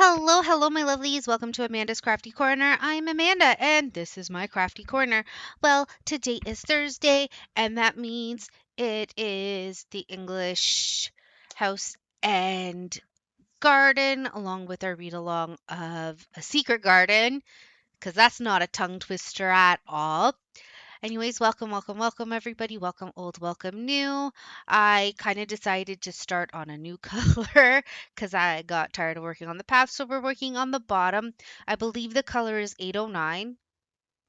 Hello, hello, my lovelies. Welcome to Amanda's Crafty Corner. I'm Amanda, and this is my Crafty Corner. Well, today is Thursday, and that means it is the English house and garden, along with our read along of A Secret Garden, because that's not a tongue twister at all. Anyways, welcome, welcome, welcome, everybody. Welcome, old, welcome, new. I kind of decided to start on a new color because I got tired of working on the path. So we're working on the bottom. I believe the color is 809.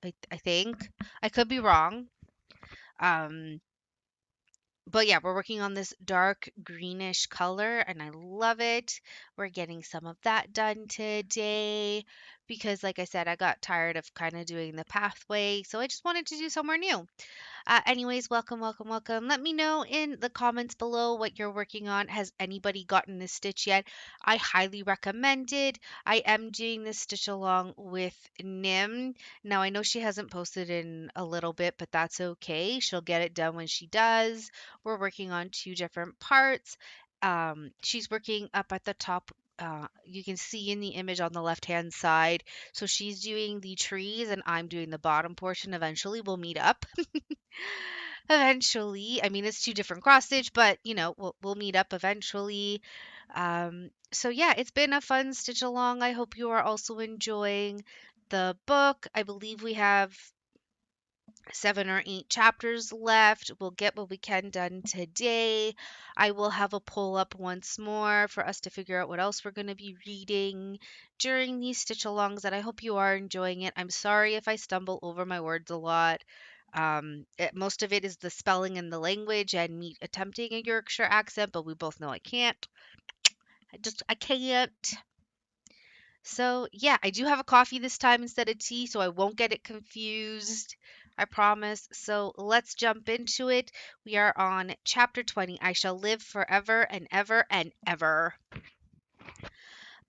I think. I could be wrong. Um, but yeah, we're working on this dark greenish color and I love it. We're getting some of that done today because, like I said, I got tired of kind of doing the pathway. So I just wanted to do somewhere new. Anyways, welcome, welcome, welcome. Let me know in the comments below what you're working on. Has anybody gotten this stitch yet? I highly recommend it. I am doing this stitch along with Nim. Now, I know she hasn't posted in a little bit, but that's okay. She'll get it done when she does. We're working on two different parts. She's working up at the top. You can see in the image on the left hand side. So she's doing the trees and I'm doing the bottom portion. Eventually, we'll meet up. Eventually. I mean, it's two different cross stitch, but we'll meet up eventually. So yeah, it's been a fun stitch along. I hope you are also enjoying the book. I believe we have 7 or 8 chapters left. We'll get what we can done today. I will have a pull up once more for us to figure out what else we're going to be reading during these stitch alongs, and I hope you are enjoying it. I'm sorry if I stumble over my words a lot. Most of it is the spelling and the language and me attempting a Yorkshire accent, but we both know I can't. I can't. So, yeah, I do have a coffee this time instead of tea, so I won't get it confused. I promise. So, let's jump into it. We are on chapter 20. I shall live forever and ever and ever.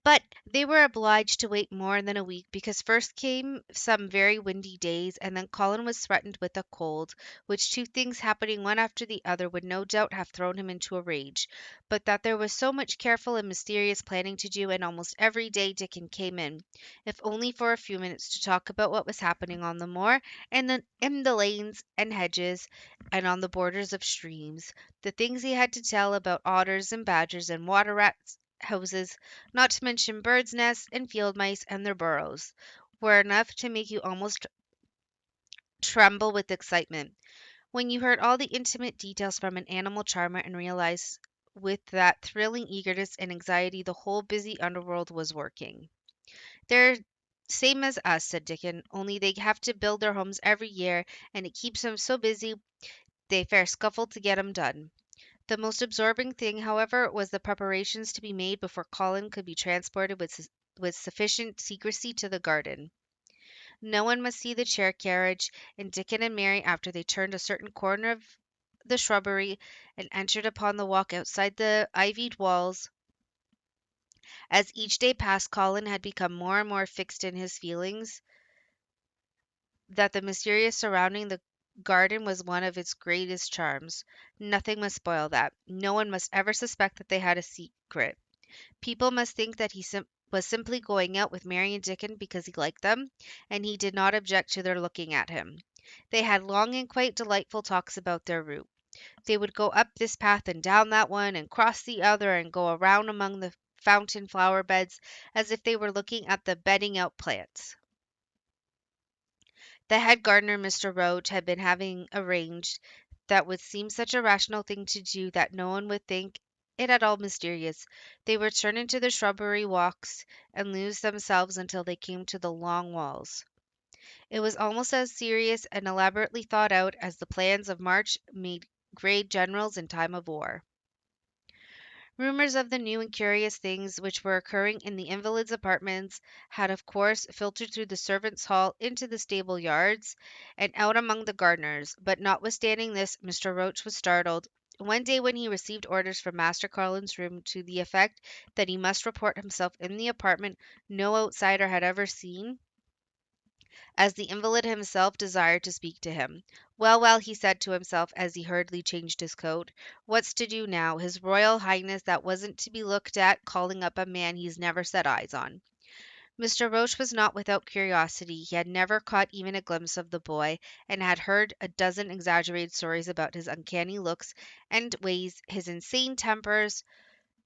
But they were obliged to wait more than a week because first came some very windy days, and then Colin was threatened with a cold, which two things happening one after the other would no doubt have thrown him into a rage. But that there was so much careful and mysterious planning to do, and almost every day Dickon came in, if only for a few minutes, to talk about what was happening on the moor, and in the lanes and hedges, and on the borders of streams, the things he had to tell about otters and badgers and water rats houses, not to mention birds' nests and field mice and their burrows, were enough to make you almost tremble with excitement. When you heard all the intimate details from an animal charmer and realized with that thrilling eagerness and anxiety the whole busy underworld was working. They're same as us, said Dickon, only they have to build their homes every year, and it keeps them so busy they fair scuffle to get 'em done. The most absorbing thing, however, was the preparations to be made before Colin could be transported with sufficient secrecy to the garden. No one must see the chair carriage, and Dickon and Mary, after they turned a certain corner of the shrubbery and entered upon the walk outside the ivied walls, as each day passed, Colin had become more and more fixed in his feelings that the mysterious surrounding the garden was one of its greatest charms. Nothing must spoil that. No one must ever suspect that they had a secret. People must think that he was simply going out with Mary and Dickon because he liked them, and he did not object to their looking at him. They had long and quite delightful talks about their route. They would go up this path and down that one, and cross the other, and go around among the fountain flower beds as if they were looking at the bedding out plants. The head gardener, Mr. Roach, had been having arranged that would seem such a rational thing to do that no one would think it at all mysterious. They would turn into the shrubbery walks and lose themselves until they came to the long walls. It was almost as serious and elaborately thought out as the plans of march made great generals in time of war. Rumors of the new and curious things which were occurring in the invalids' apartments had of course filtered through the servants' hall into the stable yards and out among the gardeners, but notwithstanding this, Mr. Roach was startled one day when he received orders from Master Colin's room to the effect that he must report himself in the apartment no outsider had ever seen, as the invalid himself desired to speak to him. Well, well, he said to himself as he hurriedly changed his coat. What's to do now? His Royal Highness that wasn't to be looked at calling up a man he's never set eyes on. Mr. Roach was not without curiosity. He had never caught even a glimpse of the boy, and had heard a dozen exaggerated stories about his uncanny looks and ways, his insane tempers.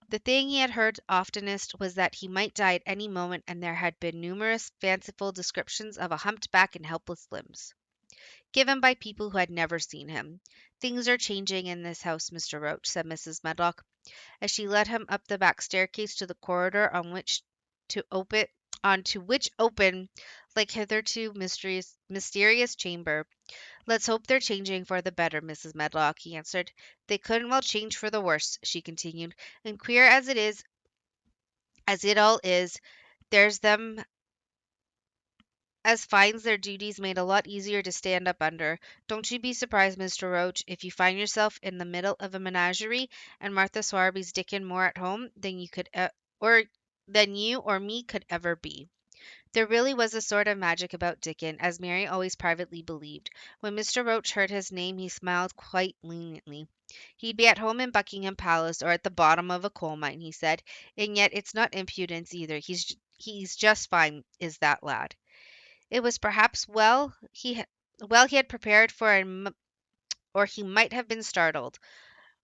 The thing he had heard oftenest was that he might die at any moment, and there had been numerous fanciful descriptions of a humped back and helpless limbs, given by people who had never seen him. Things are changing in this house, Mr. Roach, said Mrs. Medlock, as she led him up the back staircase to the corridor on to which open, like hitherto mysterious chamber. Let's hope they're changing for the better, Mrs. Medlock, he answered. They couldn't well change for the worse, she continued, and queer as it is, as it all is, there's them as finds their duties made a lot easier to stand up under. Don't you be surprised, Mr. Roach, if you find yourself in the middle of a menagerie and Martha Swarby's Dickon more at home than or than you or me could ever be. There really was a sort of magic about Dickon, as Mary always privately believed. When Mr. Roach heard his name, he smiled quite leniently. He'd be at home in Buckingham Palace or at the bottom of a coal mine, he said, and yet it's not impudence either. He's just fine, is that lad. It was perhaps well he had prepared for or he might have been startled.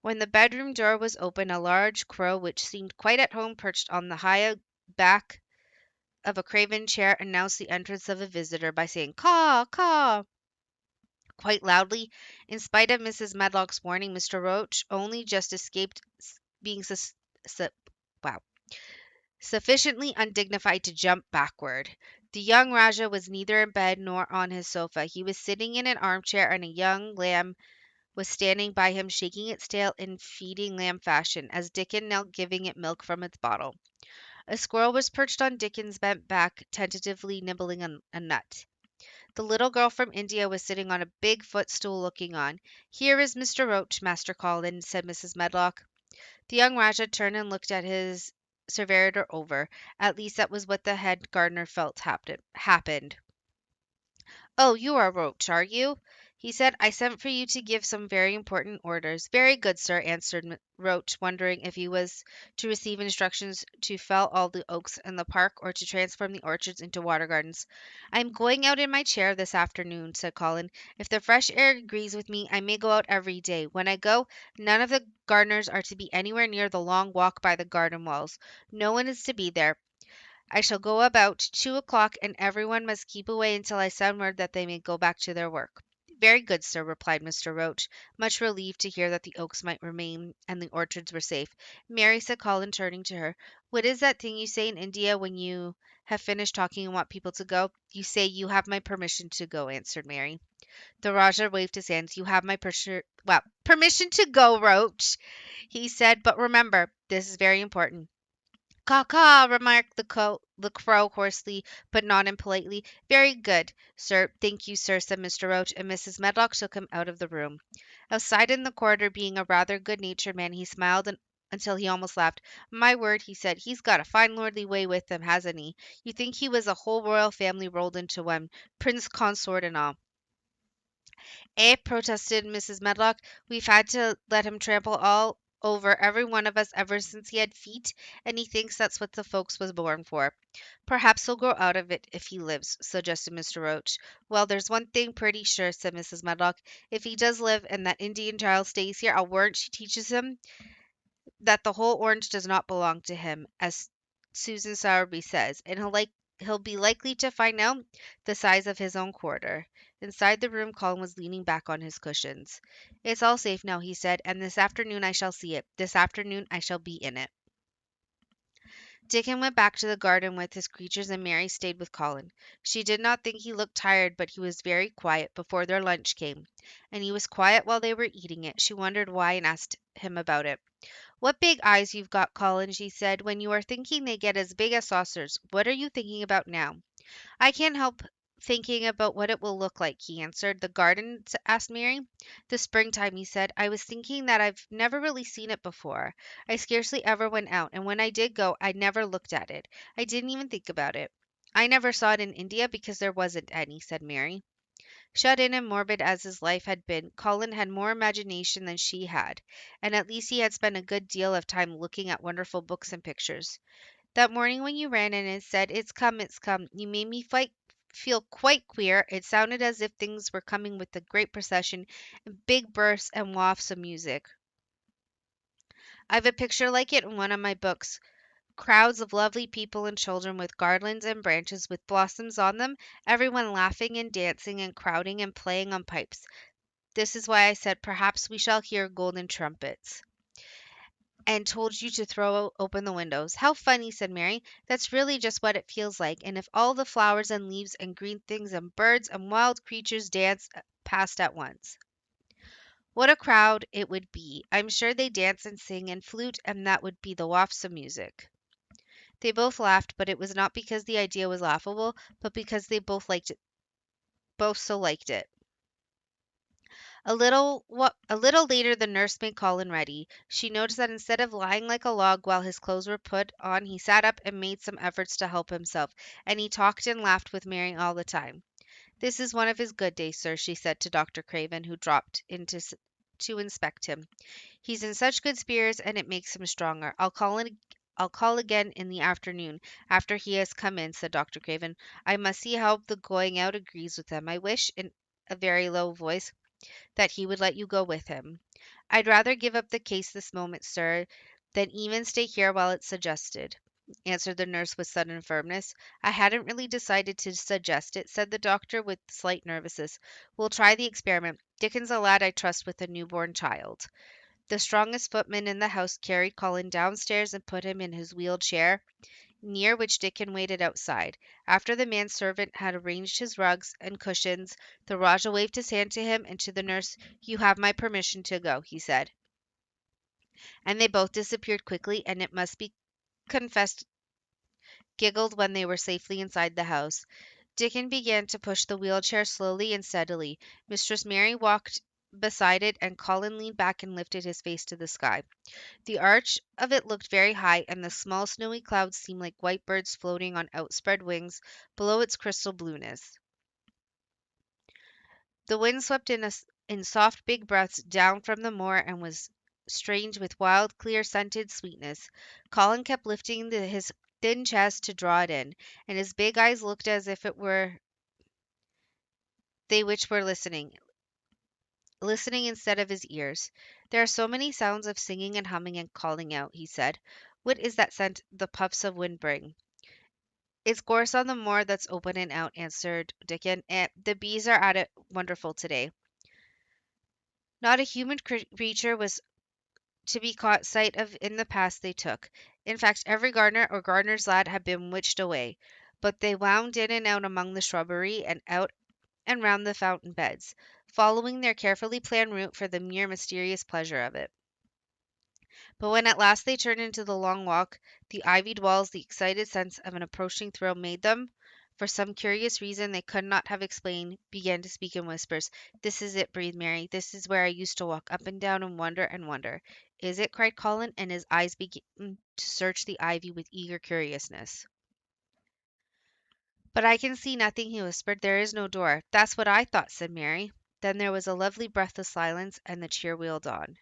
When the bedroom door was open, a large crow, which seemed quite at home perched on the high back of a craven chair, announced the entrance of a visitor by saying "Caw, caw" quite loudly. In spite of Mrs. Medlock's warning, Mr. Roach only just escaped being su- wow, sufficiently undignified to jump backward. The young Rajah was neither in bed nor on his sofa. He was sitting in an armchair, and a young lamb was standing by him, shaking its tail in feeding lamb fashion, as Dickon knelt giving it milk from its bottle. A squirrel was perched on Dickon's bent back, tentatively nibbling a nut. The little girl from India was sitting on a big footstool looking on. Here is Mr. Roach, Master Colin, said Mrs. Medlock. The young Rajah turned and looked at his servitor over. At least that was what the head gardener felt happened. "Oh, you are Roach, are you?" he said. "I sent for you to give some very important orders." "Very good, sir," answered Roach, wondering if he was to receive instructions to fell all the oaks in the park or to transform the orchards into water gardens. "I am going out in my chair this afternoon," said Colin. "If the fresh air agrees with me, I may go out every day. When I go, none of the gardeners are to be anywhere near the long walk by the garden walls. No one is to be there. I shall go about 2 o'clock, and everyone must keep away until I send word that they may go back to their work." "Very good, sir," replied Mr. Roach, much relieved to hear that the oaks might remain and the orchards were safe. "Mary," said Colin, turning to her, "what is that thing you say in India when you have finished talking and want people to go?" "You say you have my permission to go," answered Mary. The Rajah waved his hands. "You have my permission to go, Roach," he said, "but remember, this is very important." "Caw, caw," remarked the crow hoarsely, but not impolitely. "Very good, sir. Thank you, sir," said Mr. Roach, and Mrs. Medlock took him out of the room. Outside in the corridor, being a rather good-natured man, he smiled until he almost laughed. "My word," he said, "he's got a fine lordly way with him, hasn't he? You'd think he was a whole royal family rolled into one, prince consort and all." "Eh?" protested Mrs. Medlock. "We've had to let him trample all over every one of us ever since he had feet, and he thinks that's what the folks was born for." "Perhaps he'll grow out of it if he lives," suggested Mr. Roach. "Well, there's one thing pretty sure," said Mrs. Medlock. "If he does live, and that Indian child stays here, I'll warrant she teaches him that the whole orange does not belong to him, as Susan Sowerby says, and he'll be likely to find out the size of his own quarter." Inside the room, Colin was leaning back on his cushions. "It's all safe now," he said, "and this afternoon I shall see it. This afternoon I shall be in it." Dickon went back to the garden with his creatures, and Mary stayed with Colin. She did not think he looked tired, but he was very quiet before their lunch came, and he was quiet while they were eating it. She wondered why and asked him about it. "What big eyes you've got, Colin," she said. "When you are thinking they get as big as saucers, what are you thinking about now?" "I can't help thinking about what it will look like," he answered. "The garden?" asked Mary. "The springtime," he said. "I was thinking that I've never really seen it before. I scarcely ever went out, and when I did go, I never looked at it. I didn't even think about it." I never saw it in India because there wasn't any, said Mary. Shut in and morbid as his life had been, Colin had more imagination than she had, and at least he had spent a good deal of time looking at wonderful books and pictures. That morning when you ran in and said, it's come, you made me feel quite queer. It sounded as if things were coming with a great procession and big bursts and wafts of music. I've a picture like it in one of my books. Crowds of lovely people and children with garlands and branches with blossoms on them, everyone laughing and dancing and crowding and playing on pipes. This is why I said perhaps we shall hear golden trumpets, and told you to throw open the windows. How funny, said Mary. That's really just what it feels like. And if all the flowers and leaves and green things and birds and wild creatures danced past at once. What a crowd it would be. I'm sure they dance and sing and flute, and that would be the wafts of music. They both laughed, but it was not because the idea was laughable, but because they both so liked it. A little later the nurse made Colin ready. She noticed that instead of lying like a log while his clothes were put on, he sat up and made some efforts to help himself, and he talked and laughed with Mary all the time. This is one of his good days, sir, she said to Dr. Craven, who dropped in to inspect him. He's in such good spirits, and it makes him stronger. I'll call again in the afternoon, after he has come in, said Dr. Craven. I must see how the going out agrees with him. I wish, in a very low voice, that he would let you go with him. I'd rather give up the case this moment, sir, than even stay here while it's suggested, answered the nurse with sudden firmness. I hadn't really decided to suggest it, said the doctor with slight nervousness. We'll try the experiment. Dickon's a lad I trust with a newborn child. The strongest footman in the house carried Colin downstairs and put him in his wheeled chair, near which Dickon waited outside. After the manservant had arranged his rugs and cushions, the Rajah waved his hand to him and to the nurse. You have my permission to go, he said. And they both disappeared quickly, and it must be confessed giggled when they were safely inside the house. Dickon began to push the wheelchair slowly and steadily. Mistress Mary walked beside it, and Colin leaned back and lifted his face to the sky. The arch of it looked very high, and the small snowy clouds seemed like white birds floating on outspread wings below its crystal blueness. The wind swept in soft big breaths down from the moor and was strange with wild, clear scented sweetness. Colin kept lifting his thin chest to draw it in, and his big eyes looked as if it were they which were listening instead of his ears. There are so many sounds of singing and humming and calling out, he said. What is that scent the puffs of wind bring? It's gorse on the moor that's open and out, answered Dickon. The bees are at it wonderful today. Not a human creature was to be caught sight of in the path they took. In fact, every gardener or gardener's lad had been witched away. But they wound in and out among the shrubbery and out and round the fountain beds, following their carefully planned route for the mere mysterious pleasure of it. But when at last they turned into the long walk, the ivied walls, the excited sense of an approaching thrill made them, for some curious reason they could not have explained, began to speak in whispers. This is it, breathed Mary. This is where I used to walk up and down and wonder and wonder. Is it? Cried Colin, and his eyes began to search the ivy with eager curiousness. But I can see nothing, he whispered. There is no door. That's what I thought, said Mary. Then there was a lovely breathless silence, and the chair wheeled on.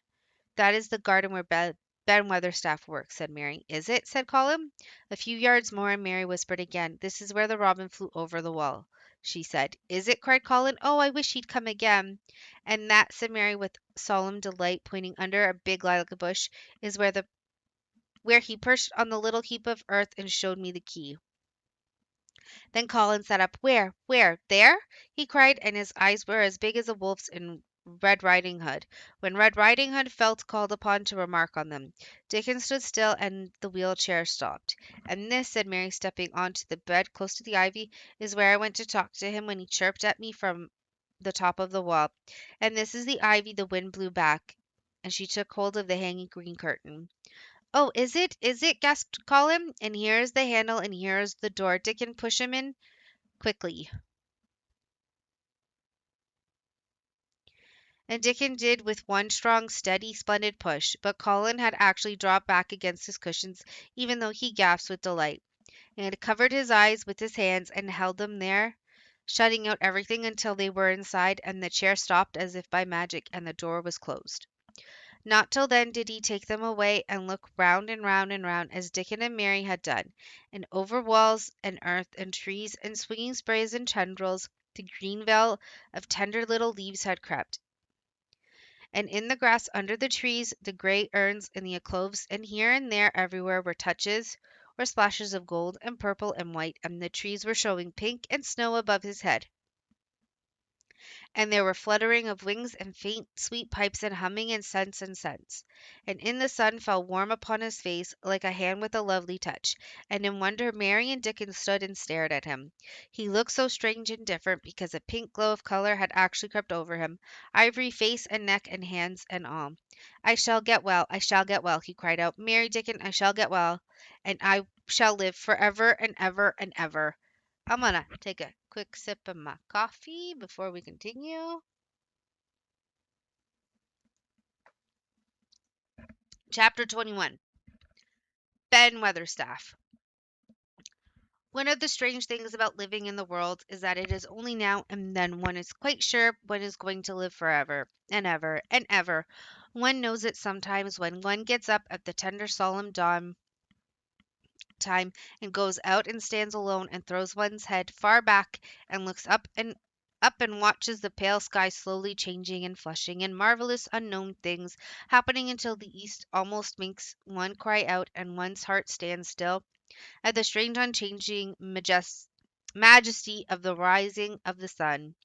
That is the garden where Ben Weatherstaff works, said Mary. Is it? Said Colin. A few yards more, and Mary whispered again. This is where the robin flew over the wall, she said. Is it? Cried Colin. Oh, I wish he'd come again. And that, said Mary with solemn delight, pointing under a big lilac bush, is where he perched on the little heap of earth and showed me the key. Then Colin sat up. Where? Where? There? He cried, and his eyes were as big as a wolf's in Red Riding Hood, when Red Riding Hood felt called upon to remark on them. Dickon stood still, and the wheelchair stopped. And this, said Mary, stepping on to the bed close to the ivy, is where I went to talk to him when he chirped at me from the top of the wall. And this is the ivy the wind blew back. And she took hold of the hanging green curtain. Oh, is it? Is it? Gasped Colin. And here is the handle, and here is the door. Dickon, push him in quickly. And Dickon did with one strong, steady, splendid push, but Colin had actually dropped back against his cushions, even though he gasped with delight. and covered his eyes with his hands and held them there, shutting out everything until they were inside and the chair stopped as if by magic and the door was closed. Not till then did he take them away and look round and round and round as Dickon and Mary had done, and over walls and earth and trees and swinging sprays and tendrils the green veil of tender little leaves had crept, and in the grass under the trees the gray urns and the cloves, and here and there everywhere were touches or splashes of gold and purple and white, and the trees were showing pink and snow above his head. And there were fluttering of wings and faint sweet pipes and humming and scents, and in the sun fell warm upon his face like a hand with a lovely touch, and in wonder Mary and Dickon stood and stared at him. He looked so strange and different because a pink glow of color had actually crept over him, ivory face and neck and hands and all. I shall get well, I shall get well, he cried out. Mary, Dickon, I shall get well, and I shall live forever and ever and ever. I'm gonna take a quick sip of my coffee before we continue. Chapter 21. Ben Weatherstaff. One of the strange things about living in the world is that it is only now and then one is quite sure one is going to live forever and ever and ever. One knows it sometimes when one gets up at the tender solemn dawn time and goes out and stands alone and throws one's head far back and looks up and watches the pale sky slowly changing and flushing and marvelous unknown things happening until the east almost makes one cry out and one's heart stands still at the strange unchanging majesty of the rising of the sun,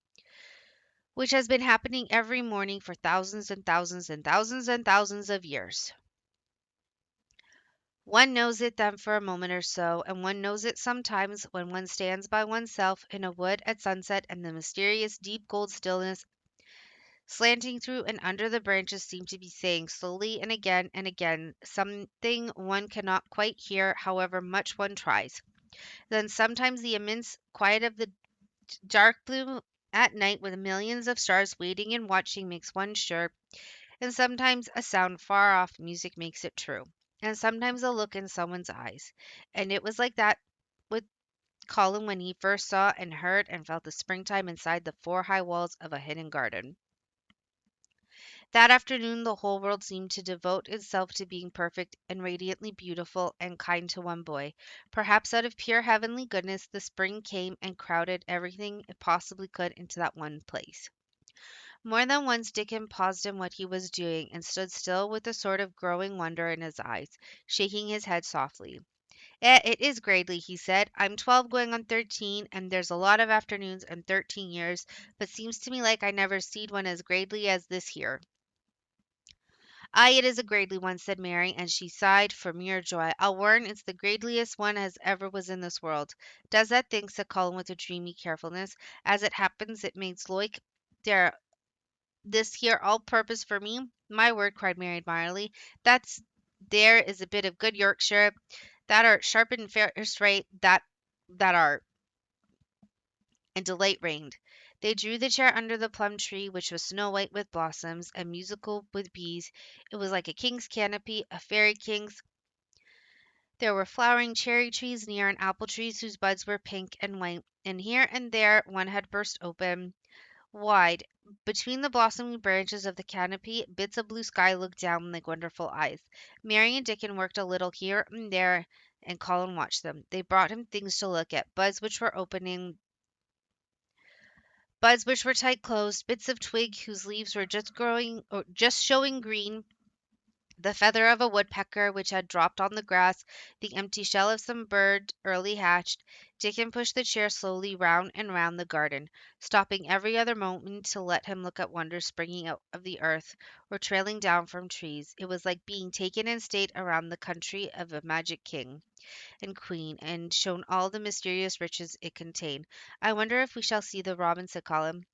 which has been happening every morning for thousands and thousands and thousands and thousands of years. One knows it then for a moment or so, and one knows it sometimes when one stands by oneself in a wood at sunset and the mysterious deep gold stillness slanting through and under the branches seem to be saying slowly and again something one cannot quite hear however much one tries. Then sometimes the immense quiet of the dark blue at night with millions of stars waiting and watching makes one sure, and sometimes a sound far off music makes it true, and sometimes a look in someone's eyes. And it was like that with Colin when he first saw and heard and felt the springtime inside the four high walls of a hidden garden. That afternoon the whole world seemed to devote itself to being perfect and radiantly beautiful and kind to one boy. Perhaps out of pure heavenly goodness, the spring came and crowded everything it possibly could into that one place. More than once Dickon paused in what he was doing and stood still with a sort of growing wonder in his eyes, shaking his head softly. It is Gradely, he said. I'm 12 going on 13, and there's a lot of afternoons and 13 years, but seems to me like I never seed one as Gradely as this here. Ay, it is a Gradely one, said Mary, and she sighed for mere joy. I'll warrant it's the Gradeliest one as ever was in this world. Does that think, said Colin with a dreamy carefulness. As it happens, it makes loike there this here all-purpose for me. My word, cried Mary admiringly. There is a bit of good Yorkshire. That art sharp and first rate, that art. And delight reigned. They drew the chair under the plum tree, which was snow white with blossoms and musical with bees. It was like a king's canopy, a fairy king's. There were flowering cherry trees near and apple trees whose buds were pink and white, and here and there one had burst open wide. Between the blossoming branches of the canopy, bits of blue sky looked down like wonderful eyes. Mary and Dickon worked a little here and there, and Colin watched them. They brought him things to look at, buds which were tight closed, bits of twig whose leaves were just growing or just showing green, the feather of a woodpecker which had dropped on the grass, the empty shell of some bird early hatched. Dickon pushed the chair slowly round and round the garden, stopping every other moment to let him look at wonders springing out of the earth or trailing down from trees. It was like being taken in state around the country of a magic king and queen and shown all the mysterious riches it contained. I wonder if we shall see the robin, said Colin.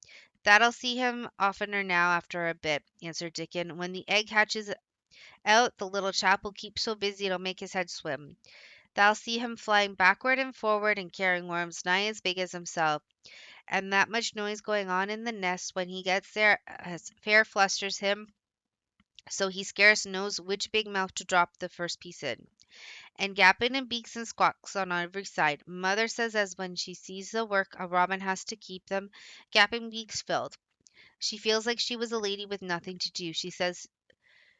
That'll see him oftener now after a bit, answered Dickon. When the egg hatches out, the little chap will keep so busy it'll make his head swim. Thou'll see him flying backward and forward and carrying worms nigh as big as himself. And that much noise going on in the nest when he gets there as fair flusters him, so he scarce knows which big mouth to drop the first piece in. and gapping and beaks and squawks on every side. Mother says as when she sees the work a robin has to keep them gapping beaks filled. She feels like she was a lady with nothing to do. She says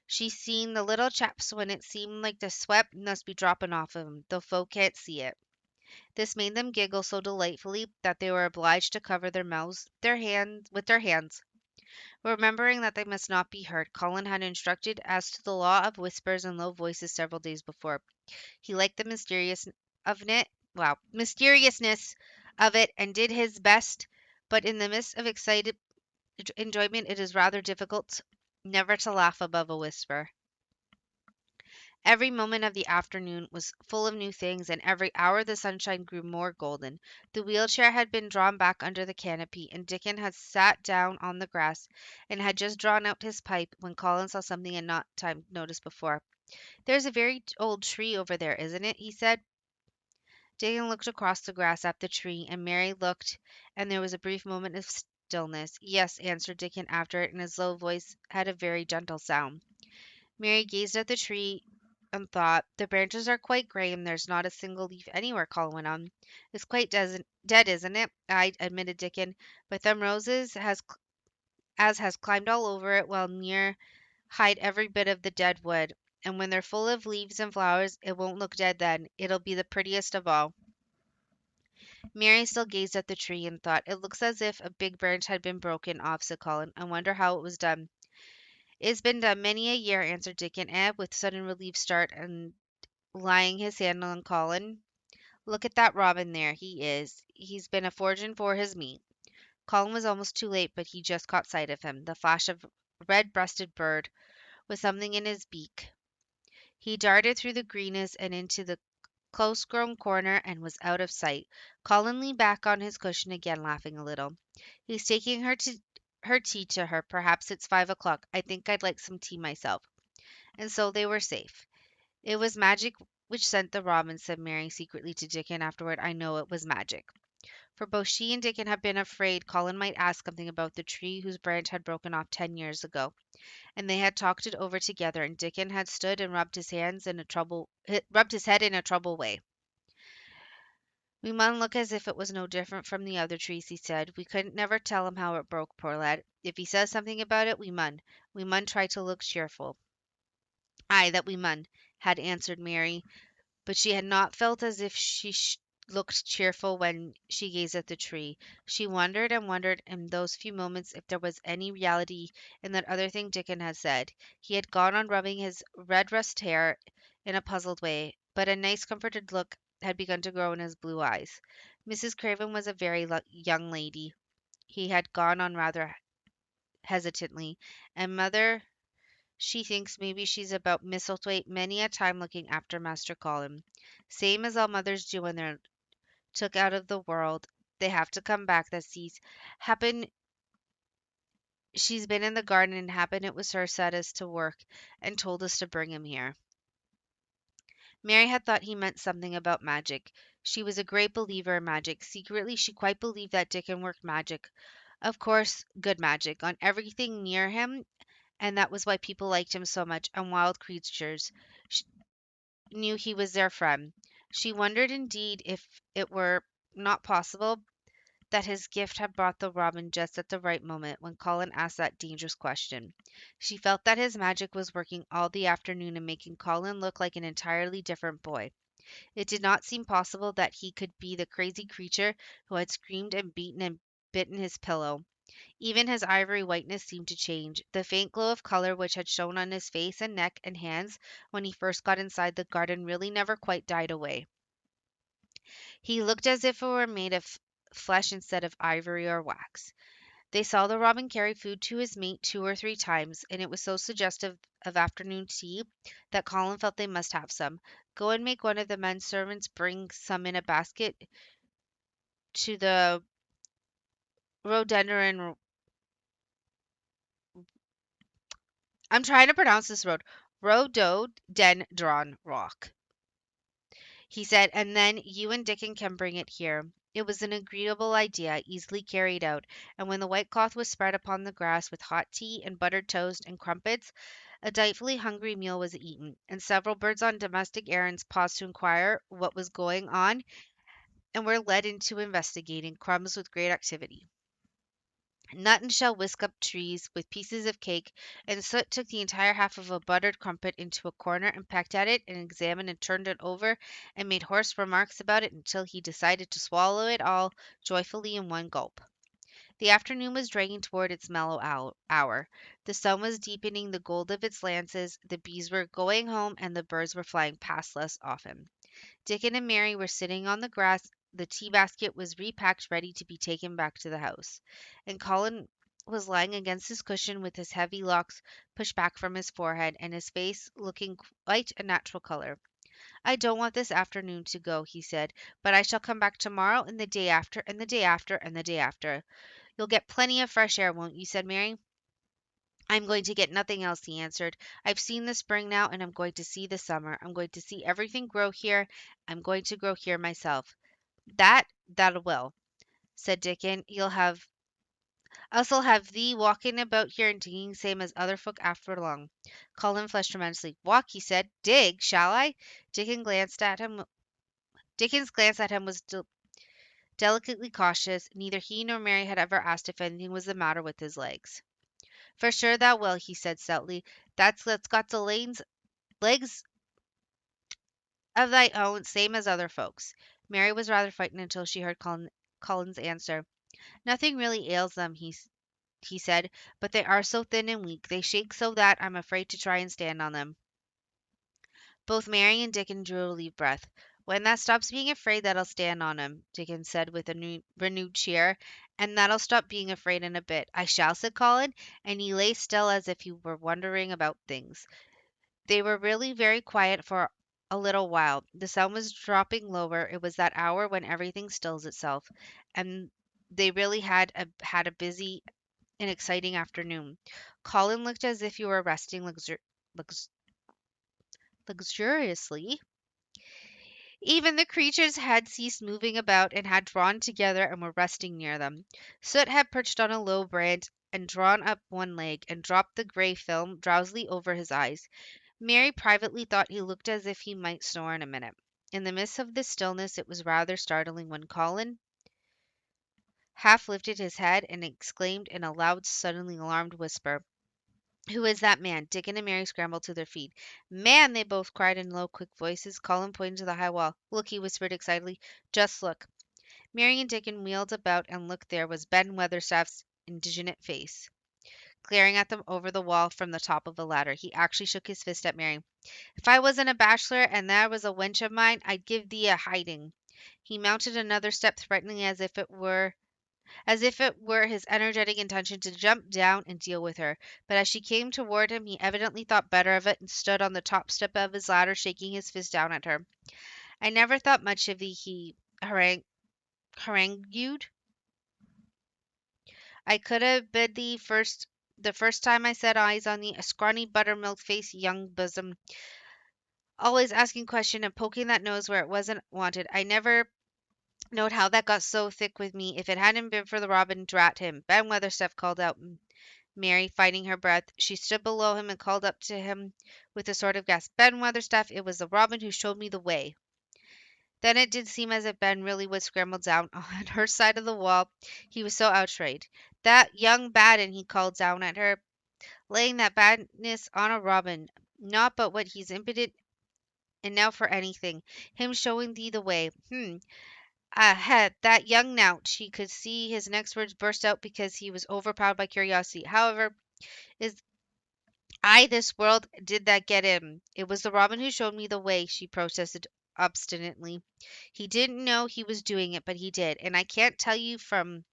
she's seen the little chaps when it seemed like the sweat must be dropping off of 'em, though folk can't see it. This made them giggle so delightfully that they were obliged to cover their mouths with their hands. Remembering that they must not be heard, Colin had instructed as to the law of whispers and low voices several days before. He liked the mysteriousness of it and did his best, but in the midst of excited enjoyment it is rather difficult never to laugh above a whisper. Every moment of the afternoon was full of new things, and every hour the sunshine grew more golden. The wheelchair had been drawn back under the canopy, and Dickon had sat down on the grass and had just drawn out his pipe when Colin saw something he had not time noticed before. "There's a very old tree over there, isn't it?" he said. Dickon looked across the grass at the tree, and Mary looked, and there was a brief moment of stillness. "Yes," answered Dickon after it, and his low voice had a very gentle sound. Mary gazed at the tree and thought, "The branches are quite gray, and there's not a single leaf anywhere," Colin went on. "It's quite dead, isn't it?" "Aye," admitted Dickon, "but them roses has climbed all over it will near hide every bit of the dead wood, and when they're full of leaves and flowers it won't look dead then. It'll be the prettiest of all." Mary still gazed at the tree and thought, "It looks as if a big branch had been broken off," said Colin. "I wonder how it was done." "It's been done many a year," answered Dickon, with sudden relief start and laying his hand on Colin. "Look at that robin there. He's been a foragin' for his meat." Colin was almost too late, but he just caught sight of him, the flash of a red-breasted bird with something in his beak. He darted through the greenness and into the close-grown corner and was out of sight. Colin leaned back on his cushion again, laughing a little. "He's taking her tea to her. Perhaps it's 5 o'clock. I think I'd like some tea myself." And so they were safe. "It was magic which sent the robin," said Mary secretly to Dickon afterward. "I know it was magic." For both she and Dickon had been afraid Colin might ask something about the tree whose branch had broken off 10 years ago, and they had talked it over together, and Dickon had stood and rubbed his head in a troubled way. "We mun look as if it was no different from the other trees," he said. "We couldn't never tell him how it broke, poor lad. If he says something about it, we mun. We mun try to look cheerful." "Ay, that we mun," had answered Mary, but she had not felt as if she looked cheerful when she gazed at the tree. She wondered and wondered in those few moments if there was any reality in that other thing Dickon had said. He had gone on rubbing his red rust hair in a puzzled way, but a nice comforted look had begun to grow in his blue eyes. "Mrs. Craven was a very young lady," he had gone on rather hesitantly, "and mother she thinks maybe she's about Misselthwaite many a time looking after Master Colin. Same as all mothers do when they're took out of the world. They have to come back, that sees. Happen she's been in the garden, and happen it was her set us to work and told us to bring him here." Mary had thought he meant something about magic. She was a great believer in magic. Secretly, she quite believed that Dickon worked magic. Of course, good magic, on everything near him, and that was why people liked him so much, and wild creatures knew he was their friend. She wondered indeed if it were not possible that his gift had brought the robin just at the right moment when Colin asked that dangerous question. She felt that his magic was working all the afternoon and making Colin look like an entirely different boy. It did not seem possible that he could be the crazy creature who had screamed and beaten and bitten his pillow. Even his ivory whiteness seemed to change. The faint glow of color which had shown on his face and neck and hands when he first got inside the garden really never quite died away. He looked as if it were made of flesh instead of ivory or wax. They saw the robin carry food to his mate 2 or 3 times, and it was so suggestive of afternoon tea that Colin felt they must have some. "Go and make one of the men servants bring some in a basket to the rhododendron. I'm trying to pronounce this road. Rhododendron rock," he said, "and then you and Dickon can bring it here." It was an agreeable idea, easily carried out, and when the white cloth was spread upon the grass with hot tea and buttered toast and crumpets, A delightfully hungry meal was eaten, and several birds on domestic errands paused to inquire what was going on and were led into investigating crumbs with great activity. Nut and Shell whisked up trees with pieces of cake, and Soot took the entire half of a buttered crumpet into a corner and pecked at it and examined and turned it over and made hoarse remarks about it until he decided to swallow it all joyfully in one gulp. The afternoon was dragging toward its mellow hour. The sun was deepening the gold of its lances, the bees were going home, and the birds were flying past less often. Dickon and Mary were sitting on the grass. The tea basket was repacked, ready to be taken back to the house. And Colin was lying against his cushion with his heavy locks pushed back from his forehead and his face looking quite a natural color. I don't want this afternoon to go, he said, but I shall come back tomorrow and the day after and the day after and the day after. You'll get plenty of fresh air, won't you? Said Mary. I'm going to get nothing else, he answered. I've seen the spring now, and I'm going to see the summer. I'm going to see everything grow here. I'm going to grow here myself. That will, said Dickon. Us'll have thee walking about here and digging same as other folk afore long. Colin flushed tremendously. Walk, he said. Dig, shall I? Dickon glanced at him. Dickon's glance at him was delicately cautious. Neither he nor Mary had ever asked if anything was the matter with his legs. For sure thou will, he said stoutly. That's got the legs of thy own, same as other folks. Mary was rather frightened until she heard Colin's answer. Nothing really ails them, he said, but they are so thin and weak. They shake so that I'm afraid to try and stand on them. Both Mary and Dickon drew a relieved breath. When that stops being afraid, that'll stand on 'em, Dickon said with a renewed cheer, and that'll stop being afraid in a bit. I shall, said Colin, and he lay still as if he were wondering about things. They were really very quiet for a little while. The sun was dropping lower. It was that hour when everything stills itself, and they really had a busy and exciting afternoon. Colin looked as if he were resting lux- luxuriously. Even the creatures had ceased moving about and had drawn together and were resting near them. Soot had perched on a low branch and drawn up one leg and dropped the gray film drowsily over his eyes. Mary privately thought he looked as if he might snore in a minute. In the midst of this stillness, it was rather startling when Colin half lifted his head and exclaimed in a loud, suddenly alarmed whisper, "Who is that man?" Dickon and Mary scrambled to their feet. "Man!" they both cried in low, quick voices. Colin pointed to the high wall. "Look," he whispered excitedly. "Just look." Mary and Dickon wheeled about and looked. There was Ben Weatherstaff's indignant face, glaring at them over the wall from the top of a ladder. He actually shook his fist at Mary. "If I wasn't a bachelor and there was a wench of mine, I'd give thee a hiding." He mounted another step threateningly as if it were his energetic intention to jump down and deal with her. But as she came toward him, he evidently thought better of it and stood on the top step of his ladder, shaking his fist down at her. "I never thought much of thee," he harangued. "I could have bid thee the first time I set eyes on thee, a scrawny buttermilk faced young bosom, always asking question and poking that nose where it wasn't wanted. I never knowed how that got so thick with me. If it hadn't been for the robin, drat him." Ben Weatherstaff called out Mary, fighting her breath. She stood below him and called up to him with a sort of gasp, "Ben Weatherstaff, it was the robin who showed me the way." Then it did seem as if Ben really would scramble down on her side of the wall, he was so outraged. "That young Baden," he called down at her, "laying that badness on a robin. Not but what he's impudent enow for anything. Him showing thee the way. That young nowt." She could see his next words burst out because he was overpowered by curiosity. "However, is this world did that get him?" "It was the robin who showed me the way," she protested obstinately. "He didn't know he was doing it, but he did, and I can't tell you from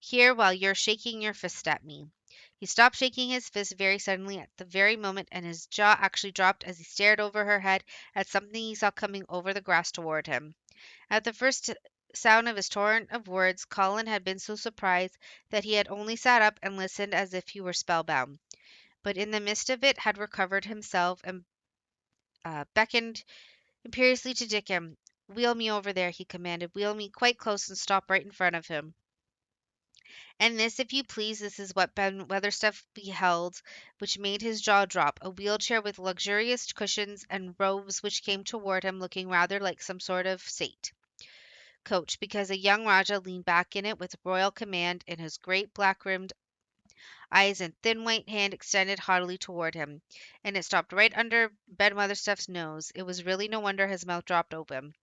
here while you're shaking your fist at me." He stopped shaking his fist very suddenly at the very moment, and his jaw actually dropped as he stared over her head at something he saw coming over the grass toward him. At the first sound of his torrent of words, Colin had been so surprised that he had only sat up and listened as if he were spellbound. But in the midst of it had recovered himself and beckoned imperiously to Dickon. "Wheel me over there," he commanded. "Wheel me quite close and stop right in front of him." And this, if you please, this is what Ben Weatherstaff beheld, which made his jaw drop, a wheelchair with luxurious cushions and robes which came toward him looking rather like some sort of state coach, because a young Rajah leaned back in it with royal command in his great black rimmed eyes and thin white hand extended haughtily toward him, and it stopped right under Ben Weatherstaff's nose. It was really no wonder his mouth dropped open.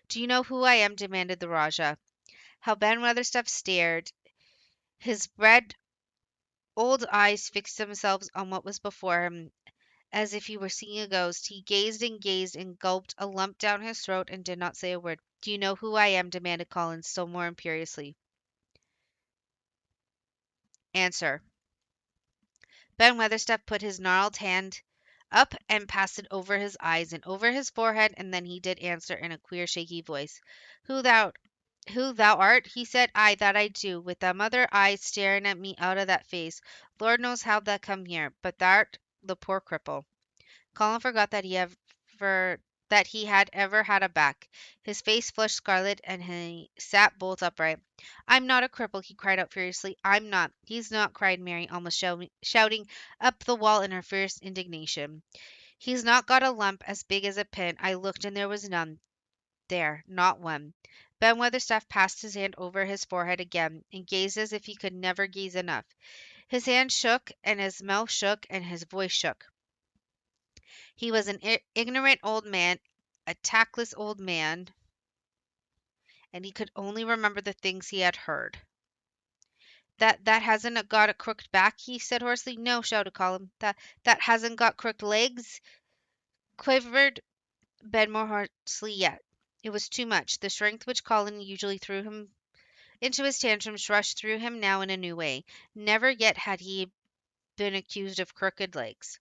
"Do you know who I am?" demanded the Rajah. How Ben Weatherstaff stared! His red old eyes fixed themselves on what was before him, as if he were seeing a ghost. He gazed and gulped a lump down his throat and did not say a word. "Do you know who I am?" demanded Collins, still more imperiously. "Answer." Ben Weatherstaff put his gnarled hand up and passed it over his eyes and over his forehead, and then he did answer in a queer, shaky voice. "Who thou who thou art?" he said. "Aye, that I do, with them other eyes staring at me out of that face. Lord knows how thou come here, but thou'rt the poor cripple." Colin forgot that he had ever had a back. His face flushed scarlet, and he sat bolt upright. "I'm not a cripple," he cried out furiously. "I'm not. He's not," cried Mary, almost shouting up the wall in her fierce indignation. "He's not got a lump as big as a pin. I looked, and there was none. There, not one." Ben Weatherstaff passed his hand over his forehead again, and gazed as if he could never gaze enough. His hand shook, and his mouth shook, and his voice shook. He was an ignorant old man, a tactless old man, and he could only remember the things he had heard. That hasn't got a crooked back," he said hoarsely. "No," shouted Colin. That hasn't got crooked legs," quivered Ben more hoarsely yet. It was too much. The strength which Colin usually threw him into his tantrums rushed through him now in a new way. Never yet had he been accused of crooked legs,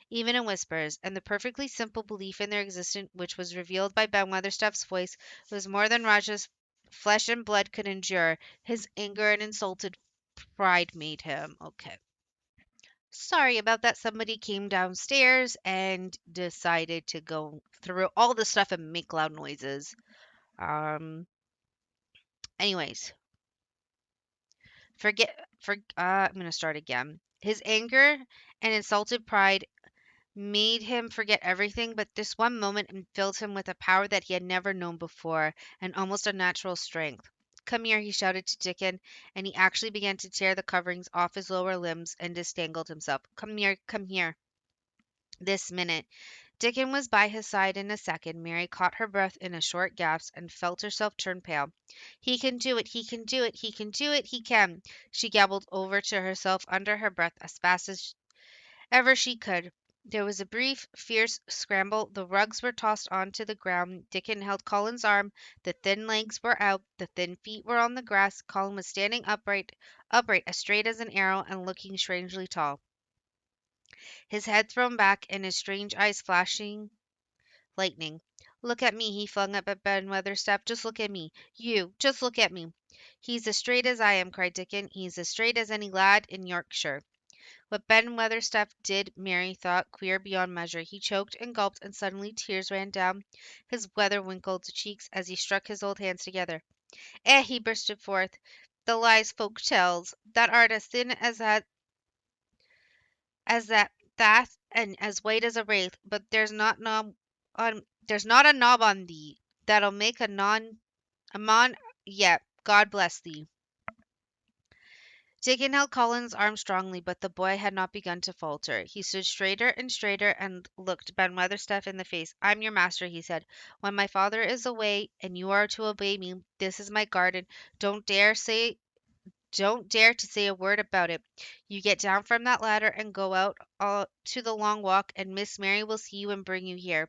even in whispers, and the perfectly simple belief in their existence which was revealed by Ben Weatherstaff's voice was more than Rajah's flesh and blood could endure. His anger and insulted pride made him. Okay. Sorry about that. Somebody came downstairs and decided to go through all the stuff and make loud noises. Um, anyways, I'm going to start again. His anger and insulted pride made him forget everything, but this one moment filled him with a power that he had never known before, an almost unnatural strength. "Come here," he shouted to Dickon, and he actually began to tear the coverings off his lower limbs and disentangled himself. Come here, this minute." Dickon was by his side in a second. Mary caught her breath in a short gasp and felt herself turn pale. "He can do it, he can do it, he can do it, he can," she gabbled over to herself under her breath as fast as ever she could. There was a brief, fierce scramble. The rugs were tossed onto the ground. Dickon held Colin's arm. The thin legs were out. The thin feet were on the grass. Colin was standing upright, as straight as an arrow, and looking strangely tall. His head thrown back, and his strange eyes flashing lightning. "Look at me," he flung up at Ben Weatherstaff. "Just look at me. You, just look at me." "He's as straight as I am," cried Dickon. "He's as straight as any lad in Yorkshire." What Ben Weatherstaff did, Mary thought queer beyond measure. He choked and gulped, and suddenly tears ran down his weather-wrinkled cheeks as he struck his old hands together. He bursted forth. "The lies folk tells. That art as thin as that, and as white as a wraith. But there's not a knob on thee that'll make a mon yet. God bless thee." Dickon held Colin's arm strongly, but the boy had not begun to falter. He stood straighter and straighter and looked Ben Weatherstaff in the face. "I'm your master," he said. "When my father is away and you are to obey me, this is my garden. Don't dare to say a word about it. You get down from that ladder and go out to the long walk, and Miss Mary will see you and bring you here.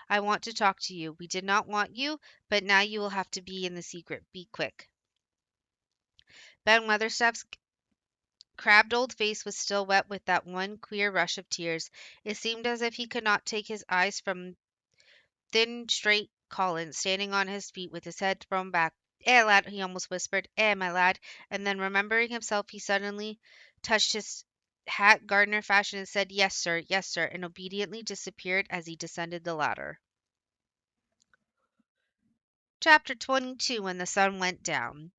I want to talk to you. We did not want you, but now you will have to be in the secret. Be quick." Ben Weatherstaff's crabbed old face was still wet with that one queer rush of tears. It seemed as if he could not take his eyes from thin, straight Colin, standing on his feet with his head thrown back. Lad," he almost whispered. My lad," and then remembering himself, he suddenly touched his hat gardener fashion and said, yes, sir," and obediently disappeared as he descended the ladder. Chapter 22. When the sun went down.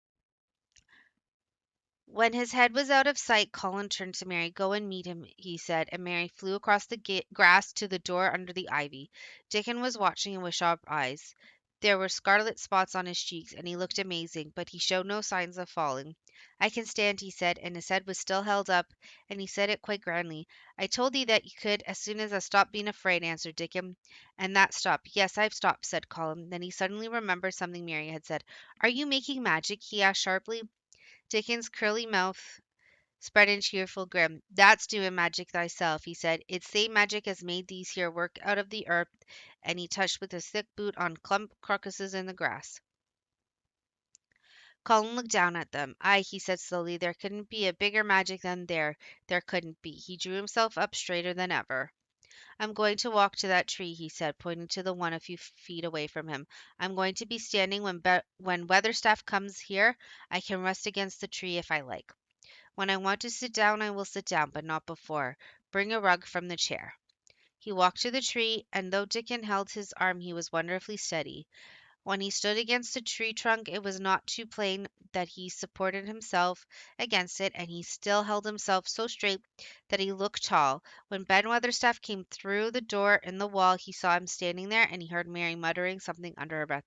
When his head was out of sight, Colin turned to Mary. "Go and meet him," he said, and Mary flew across the grass to the door under the ivy. Dickon was watching him with sharp eyes. There were scarlet spots on his cheeks, and he looked amazing, but he showed no signs of falling. "I can stand," he said, and his head was still held up, and he said it quite grandly. "I told thee that you could as soon as I stopped being afraid," answered Dickon. "And that stopped." "Yes, I've stopped," said Colin. Then he suddenly remembered something Mary had said. "Are you making magic?" he asked sharply. Dickon's curly mouth spread in cheerful grin. "That's doing magic thyself," he said. "It's same magic as made these here work out of the earth," and he touched with his thick boot on clump crocuses in the grass. Colin looked down at them. "Aye," he said slowly, "there couldn't be a bigger magic than there couldn't be." He drew himself up straighter than ever. "I'm going to walk to that tree," he said, pointing to the one a few feet away from him. "I'm going to be standing when Weatherstaff comes here. I can rest against the tree if I like. When I want to sit down, I will sit down, but not before. Bring a rug from the chair." He walked to the tree, and though Dickon held his arm, he was wonderfully steady. When he stood against the tree trunk, it was not too plain that he supported himself against it, and he still held himself so straight that he looked tall. When Ben Weatherstaff came through the door in the wall, he saw him standing there, and he heard Mary muttering something under her breath.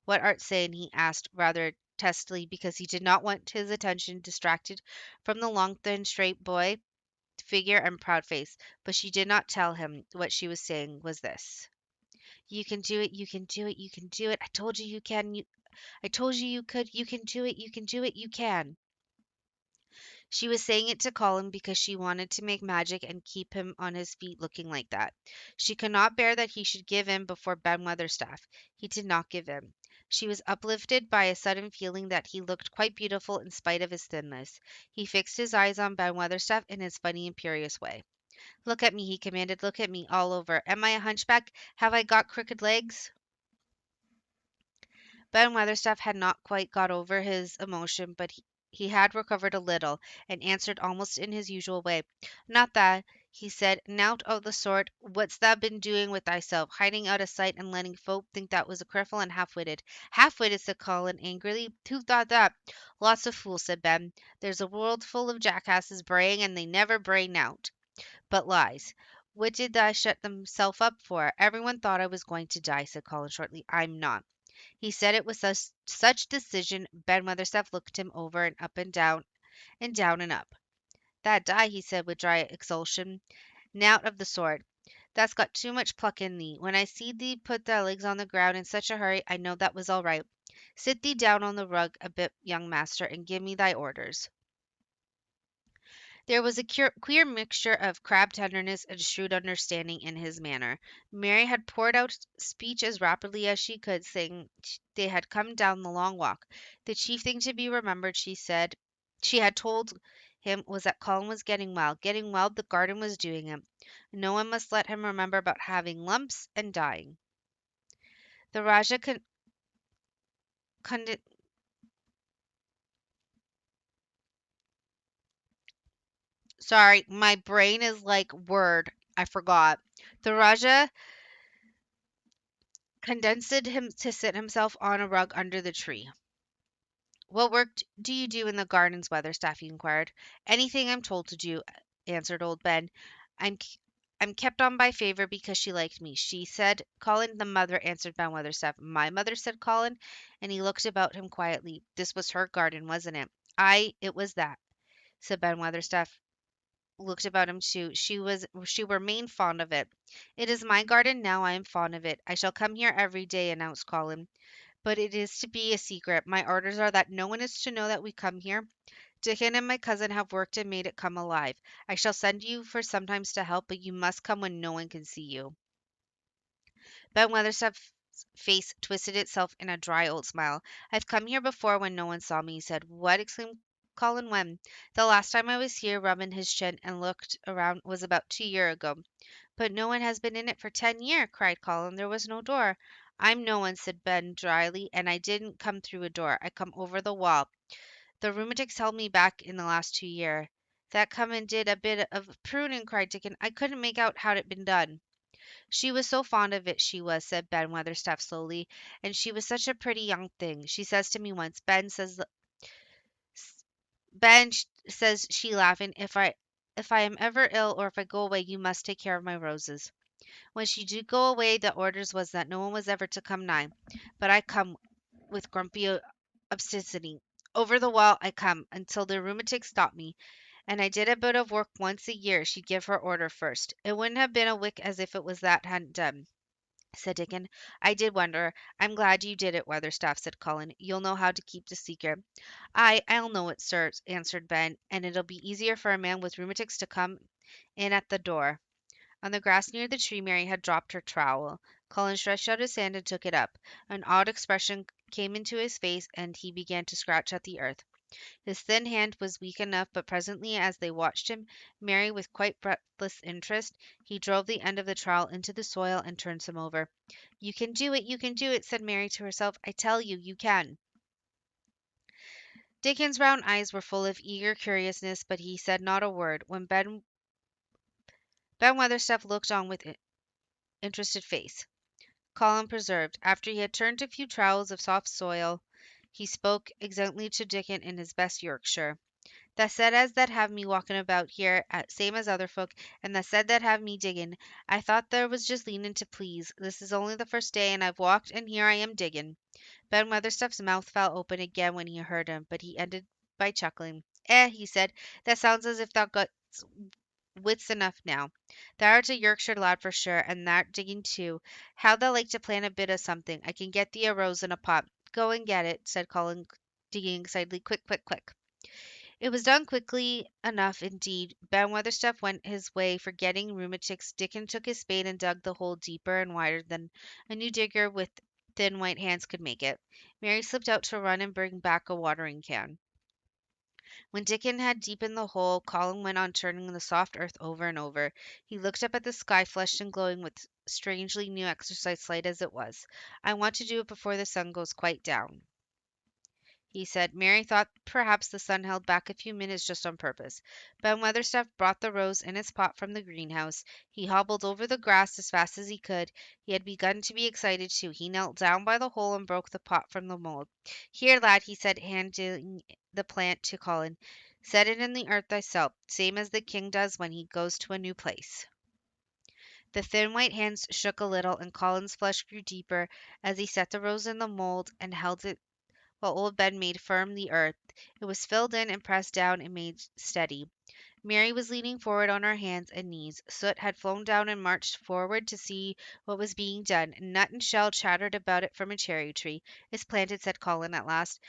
"What art saying?" he asked, rather testily, because he did not want his attention distracted from the long, thin, straight boy figure and proud face. But she did not tell him. What she was saying was this: "You can do it, you can do it, you can do it. I told you you can. I told you you could. You can do it, you can do it, you can." She was saying it to Colin because she wanted to make magic and keep him on his feet looking like that. She could not bear that he should give in before Ben Weatherstaff. He did not give in. She was uplifted by a sudden feeling that he looked quite beautiful in spite of his thinness. He fixed his eyes on Ben Weatherstaff in his funny, imperious way. "Look at me," he commanded. "Look at me all over. Am I a hunchback? Have I got crooked legs?" Ben Weatherstaff had not quite got over his emotion, but he had recovered a little, and answered almost in his usual way. "Not that," he said. "Nowt o' the sort. What's thou been doing with thyself? Hiding out of sight and letting folk think that was a cripple and half-witted." "Half-witted," said Colin angrily. "Who thought that?" "Lots of fools," said Ben. "There's a world full of jackasses braying, and they never bray nowt but lies. What did thy shut themself up for?" "Everyone thought I was going to die," said Colin shortly. "I'm not." He said it with such decision, Ben Weatherstaff looked him over and down and up. "That die," he said with dry exultation. "Nowt of the sort. Thou'st got too much pluck in thee. When I seed thee put thy legs on the ground in such a hurry, I knowed that was all right. Sit thee down on the rug a bit, young master, and give me thy orders." There was a queer mixture of crabbed tenderness and shrewd understanding in his manner. Mary had poured out speech as rapidly as she could, saying they had come down the long walk. The chief thing to be remembered, she had told him, was that Colin was getting well, the garden was doing him. No one must let him remember about having lumps and dying. The Rajah con- sorry, my brain is like word. I forgot. The Rajah condensed him to sit himself on a rug under the tree. "What work do you do in the gardens, Weatherstaff?" he inquired. "Anything I'm told to do," answered old Ben. "I'm I'm kept on by favor because she liked me. She said, Colin." "The mother," answered Ben Weatherstaff. "My mother," said Colin, and he looked about him quietly. "This was her garden, wasn't it?" "Aye, it was that," said Ben Weatherstaff. Looked about him too. She were main fond of it. "It is my garden now. I am fond of it. I shall come here every day," announced Colin. "But it is to be a secret. My orders are that no one is to know that we come here. Dickon and my cousin have worked and made it come alive. I shall send you for sometimes to help, but you must come when no one can see you." Ben Weatherstaff's face twisted itself in a dry old smile. "I've come here before when no one saw me," he said. "What?" exclaimed Colin. "When?" "The last time I was here," rubbing his chin and looked around, "was about 2 year ago." "But no one has been in it for 10 year," cried Colin. "There was no door." "I'm no one," said Ben dryly, "and I didn't come through a door. I come over the wall. The rheumatics held me back in the last 2 year." "That come and did a bit of pruning," cried Dickon. "I couldn't make out how't it been done." "She was so fond of it, she was," said Ben Weatherstaff slowly, "and she was such a pretty young thing. She says to me once, Ben says she laughing, if I am ever ill or if I go away, you must take care of my roses. When she did go away, the orders was that no one was ever to come nigh, but I come with grumpy obstinity. Over the wall I come until the rheumatic stopped me, and I did a bit of work once a year. She'd give her order first. It wouldn't have been a wick as if it was that hadn't done, said Dickon. I did wonder. I'm glad you did it, Weatherstaff, said Colin. You'll know how to keep the secret. I'll know it, sir, answered Ben, and it'll be easier for a man with rheumatics to come in at the door. On the grass near the tree, Mary had dropped her trowel. Colin stretched out his hand and took it up. An odd expression came into his face, and he began to scratch at the earth. His thin hand was weak enough, but presently, as they watched him, Mary with quite breathless interest, he drove the end of the trowel into the soil and turned some over. You can do it, said Mary to herself. I tell you, you can. Dickon's brown eyes were full of eager curiousness, but he said not a word. When Ben Weatherstaff looked on with interested face. Colin preserved. After he had turned a few trowels of soft soil, he spoke exactly to Dickon in his best Yorkshire. Tha said as that have me walking about here, same as other folk, and tha said that have me digging. I thought there was just leaning to please. This is only the first day, and I've walked, and here I am digging. Ben Weatherstaff's mouth fell open again when he heard him, but he ended by chuckling. He said, that sounds as if thou got wits enough now. Thou'rt a Yorkshire lad for sure, and thou'rt digging too. How'd thou like to plant a bit o' something? I can get thee a rose in a pot. Go and get it, said Colin, digging excitedly. Quick, quick, quick. It was done quickly enough indeed. Ben Weatherstaff went his way, forgetting rheumatics. Dickon took his spade and dug the hole deeper and wider than a new digger with thin white hands could make it. Mary slipped out to run and bring back a watering can. When Dickon had deepened the hole, Colin went on turning the soft earth over and over. He looked up at the sky, flushed and glowing with strangely new exercise, slight as it was. I want to do it before the sun goes quite down, he said. Mary thought perhaps the sun held back a few minutes just on purpose. Ben Weatherstaff brought the rose in its pot from the greenhouse. He hobbled over the grass as fast as he could. He had begun to be excited too. He knelt down by the hole and broke the pot from the mold. Here, lad, he said, handing the plant to Colin. Set it in the earth thyself, same as the king does when he goes to a new place. The thin white hands shook a little, and Colin's flush grew deeper as he set the rose in the mold and held it while old Ben made firm the earth. It was filled in and pressed down and made steady. Mary was leaning forward on her hands and knees. Soot had flown down and marched forward to see what was being done. Nut and shell chattered about it from a cherry tree. It's planted, said Colin at last,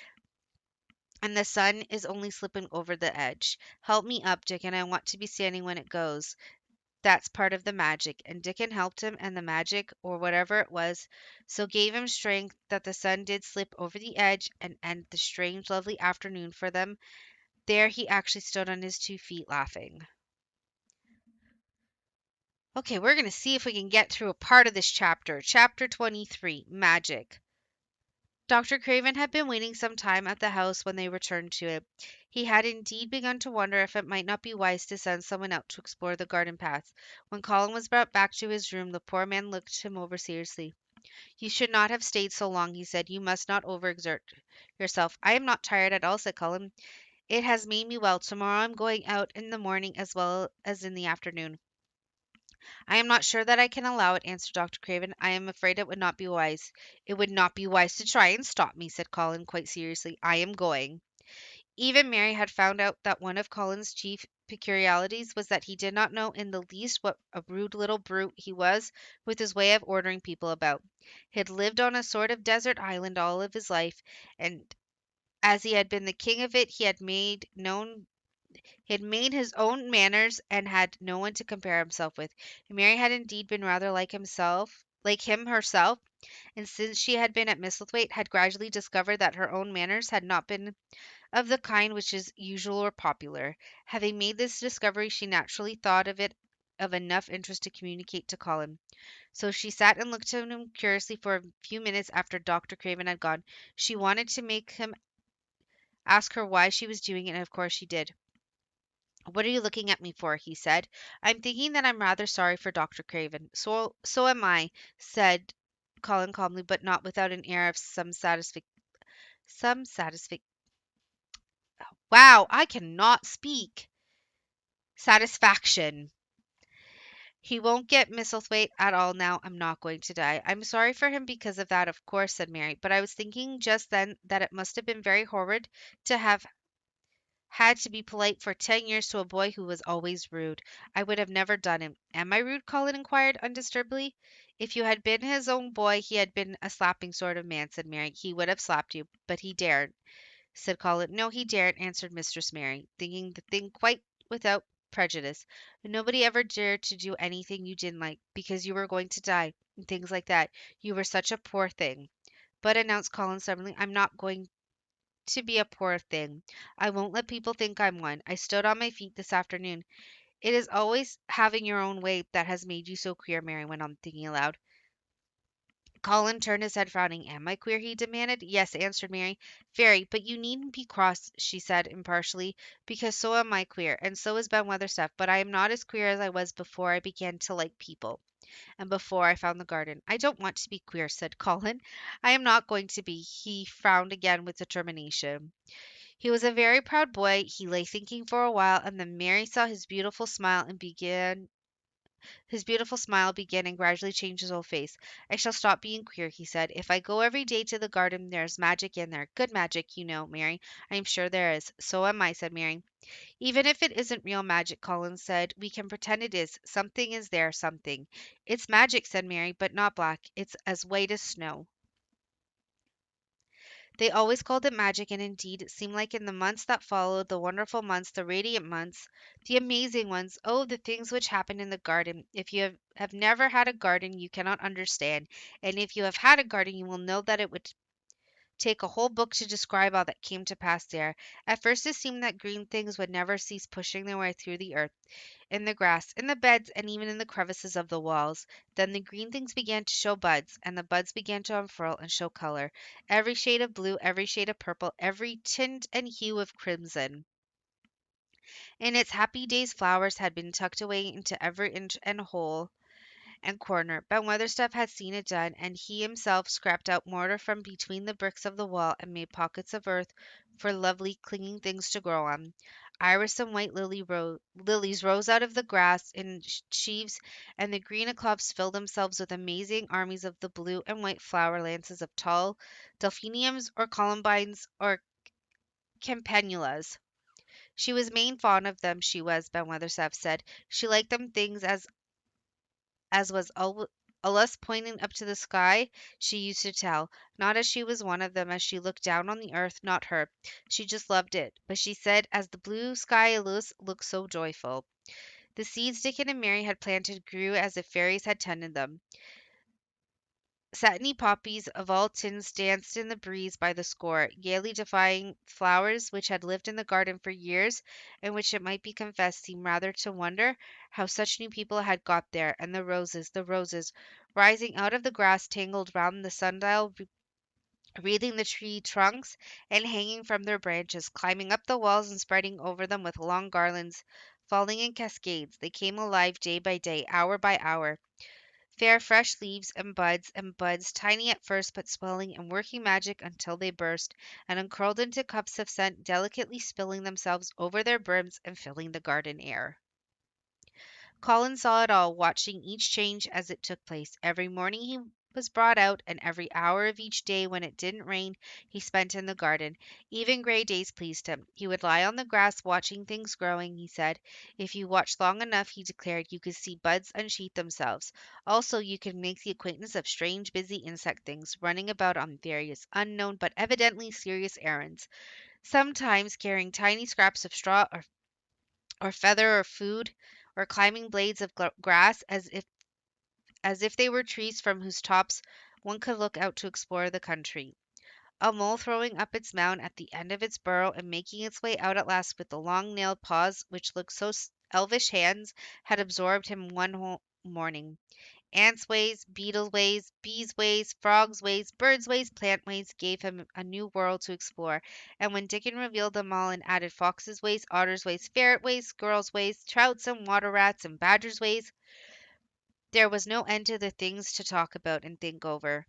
and the sun is only slipping over the edge. Help me up, Dick, and I want to be standing when it goes. That's part of the magic. And Dickon helped him, and the magic, or whatever it was, so gave him strength that the sun did slip over the edge and end the strange, lovely afternoon for them. There he actually stood on his 2 feet, laughing. Okay, we're going to see if we can get through a part of this chapter. Chapter 23, Magic. Dr. Craven had been waiting some time at the house when they returned to it. He had indeed begun to wonder if it might not be wise to send someone out to explore the garden paths. When Colin was brought back to his room, the poor man looked him over seriously. You should not have stayed so long, he said. You must not overexert yourself. I am not tired at all, said Colin. It has made me well. Tomorrow I'm going out in the morning as well as in the afternoon. I am not sure that I can allow it, answered Dr. Craven. I am afraid it would not be wise. It would not be wise to try and stop me, said Colin quite seriously. I am going. Even Mary had found out that one of Colin's chief peculiarities was that he did not know in the least what a rude little brute he was with his way of ordering people about. He had lived on a sort of desert island all of his life, and as he had been the king of it, he had made his own manners and had no one to compare himself with. Mary had indeed been rather like him herself, and since she had been at Misselthwaite, had gradually discovered that her own manners had not been of the kind which is usual or popular. Having made this discovery, she naturally thought of it of enough interest to communicate to Colin. So she sat and looked at him curiously for a few minutes after Dr. Craven had gone. She wanted to make him ask her why she was doing it, and of course she did. What are you looking at me for? He said. I'm thinking that I'm rather sorry for Dr. Craven. So am I, said Colin calmly, but not without an air of some satisfaction. Wow, I cannot speak. Satisfaction. He won't get Misselthwaite at all now. I'm not going to die. I'm sorry for him because of that, of course, said Mary, but I was thinking just then that it must have been very horrid to have had to be polite for 10 years to a boy who was always rude. I would have never done it. Am I rude? Colin inquired undisturbedly. If you had been his own boy, he had been a slapping sort of man, said Mary. He would have slapped you, but he dared, said Colin. No, he daren't, answered Mistress Mary, thinking the thing quite without prejudice. Nobody ever dared to do anything you didn't like, because you were going to die, and things like that. You were such a poor thing. But, announced Colin stubbornly, I'm not going to be a poor thing. I won't let people think I'm one. I stood on my feet this afternoon. It is always having your own way that has made you so queer, Mary went on, thinking aloud. Colin turned his head, frowning. Am I queer? He demanded. Yes, answered Mary. Very, but you needn't be cross, she said impartially, because so am I queer, and so is Ben Weatherstaff, but I am not as queer as I was before I began to like people, and before I found the garden. I don't want to be queer, said Colin. I am not going to be. He frowned again with determination. He was a very proud boy. He lay thinking for a while, and then Mary saw his beautiful smile begin and gradually change his whole face. I shall stop being queer, he said. If I go every day to the garden, there's magic in there. Good magic, you know, Mary. I am sure there is. So am I, said Mary. Even if it isn't real magic, Colin said, we can pretend it is. Something is there, something. It's magic, said Mary, but not black. It's as white as snow. They always called it magic, and indeed it seemed like in the months that followed, the wonderful months, the radiant months, the amazing ones, oh, the things which happened in the garden. If you have never had a garden, you cannot understand, and if you have had a garden, you will know that it would take a whole book to describe all that came to pass there. At first it seemed that green things would never cease pushing their way through the earth, in the grass, in the beds, and even in the crevices of the walls. Then the green things began to show buds, and the buds began to unfurl and show color. Every shade of blue, every shade of purple, every tint and hue of crimson. In its happy days, flowers had been tucked away into every inch and hole and corner. Ben Weatherstaff had seen it done, and he himself scraped out mortar from between the bricks of the wall and made pockets of earth for lovely clinging things to grow on. Iris and white lilies rose out of the grass in sheaves, and the green eclogues filled themselves with amazing armies of the blue and white flower lances of tall delphiniums or columbines or campanulas. She was main fond of them, she was, Ben Weatherstaff said. She liked them things as was allus pointing up to the sky, she used to tell, not as she was one of them, as she looked down on the earth, not her. She just loved it. But she said, as the blue sky allus looked so joyful. The seeds Dickon and Mary had planted grew as if fairies had tended them. Satiny poppies of all tints danced in the breeze by the score, gaily defying flowers which had lived in the garden for years, and which, it might be confessed, seemed rather to wonder how such new people had got there, and the roses, rising out of the grass tangled round the sundial, wreathing the tree trunks, and hanging from their branches, climbing up the walls and spreading over them with long garlands, falling in cascades. They came alive day by day, hour by hour. Fair fresh leaves and buds, tiny at first but swelling and working magic until they burst, and uncurled into cups of scent, delicately spilling themselves over their brims and filling the garden air. Colin saw it all, watching each change as it took place. Every morning he was brought out, and every hour of each day when it didn't rain he spent in the garden. Even gray days pleased him. He would lie on the grass watching things growing, he said. If you watched long enough, he declared, you could see buds unsheath themselves. Also, you could make the acquaintance of strange, busy insect things, running about on various unknown but evidently serious errands, sometimes carrying tiny scraps of straw or feather or food, or climbing blades of grass as if they were trees from whose tops one could look out to explore the country. A mole throwing up its mound at the end of its burrow and making its way out at last with the long nailed paws which looked so elvish hands had absorbed him one whole morning. Ants' ways, beetles' ways, bees' ways, frogs' ways, birds' ways, plant ways gave him a new world to explore, and when Dickon revealed them all and added foxes' ways, otters' ways, ferret ways, squirrels' ways, trouts and water rats and badgers' ways, there was no end to the things to talk about and think over.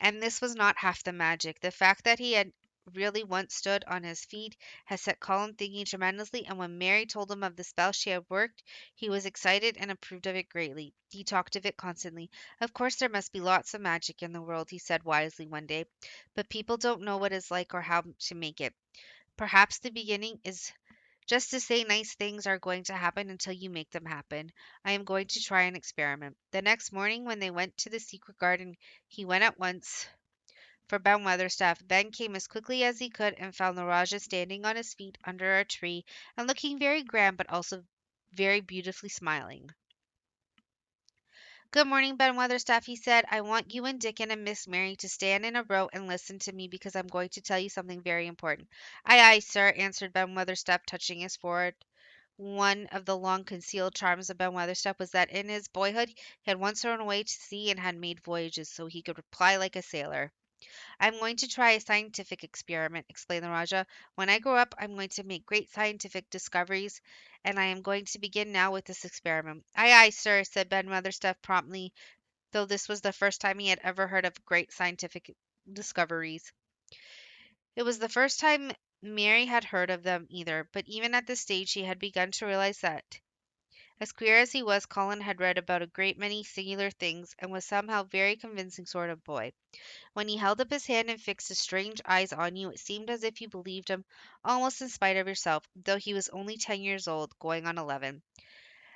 And this was not half the magic. The fact that he had really once stood on his feet had set Colin thinking tremendously, and when Mary told him of the spell she had worked, he was excited and approved of it greatly. He talked of it constantly. Of course, there must be lots of magic in the world, he said wisely one day, but people don't know what it's like or how to make it. Perhaps the beginning is just to say nice things are going to happen until you make them happen. I am going to try an experiment. The next morning, when they went to the secret garden, he went at once for Ben Weatherstaff. Ben came as quickly as he could and found the Rajah standing on his feet under a tree and looking very grand but also very beautifully smiling. Good morning, Ben Weatherstaff, he said. I want you and Dickon and Miss Mary to stand in a row and listen to me because I'm going to tell you something very important. Aye, aye, sir, answered Ben Weatherstaff, touching his forehead. One of the long concealed charms of Ben Weatherstaff was that in his boyhood he had once thrown away to sea and had made voyages, so he could reply like a sailor. I'm going to try a scientific experiment, explained the Rajah. When I grow up, I'm going to make great scientific discoveries, and I am going to begin now with this experiment. Aye, aye, sir, said Ben Weatherstaff promptly, though this was the first time he had ever heard of great scientific discoveries. It was the first time Mary had heard of them either, but even at this stage she had begun to realize that, as queer as he was, Colin had read about a great many singular things, and was somehow a very convincing sort of boy. When he held up his hand and fixed his strange eyes on you, it seemed as if you believed him, almost in spite of yourself, though he was only 10 years old, going on 11.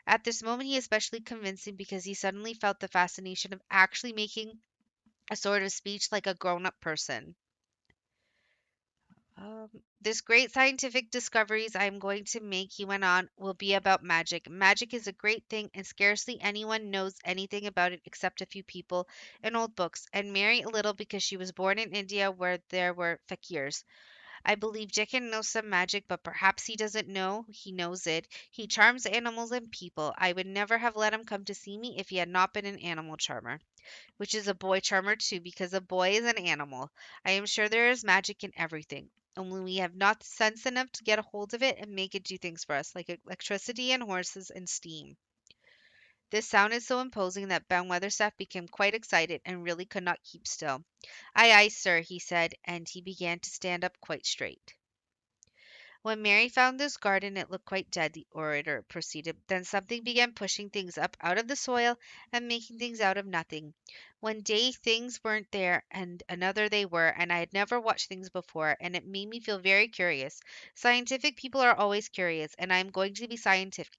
At this moment he especially convincing because he suddenly felt the fascination of actually making a sort of speech like a grown-up person. Um, this great scientific discoveries I am going to make, he went on, will be about magic. Magic is a great thing, and scarcely anyone knows anything about it except a few people in old books, and Mary a little because she was born in India where there were fakirs. I believe Dickon knows some magic, but perhaps he doesn't know he knows it. He charms animals and people. I would never have let him come to see me if he had not been an animal charmer, which is a boy charmer too, because a boy is an animal. I am sure there is magic in everything. Only we have not sense enough to get a hold of it and make it do things for us, like electricity and horses and steam. This sounded so imposing that Ben Weatherstaff became quite excited and really could not keep still. Aye, aye, sir, he said, and he began to stand up quite straight. When Mary found this garden, it looked quite dead, the orator proceeded. Then something began pushing things up out of the soil and making things out of nothing. One day things weren't there, and another they were, and I had never watched things before, and it made me feel very curious. Scientific people are always curious, and I am going to be scientific.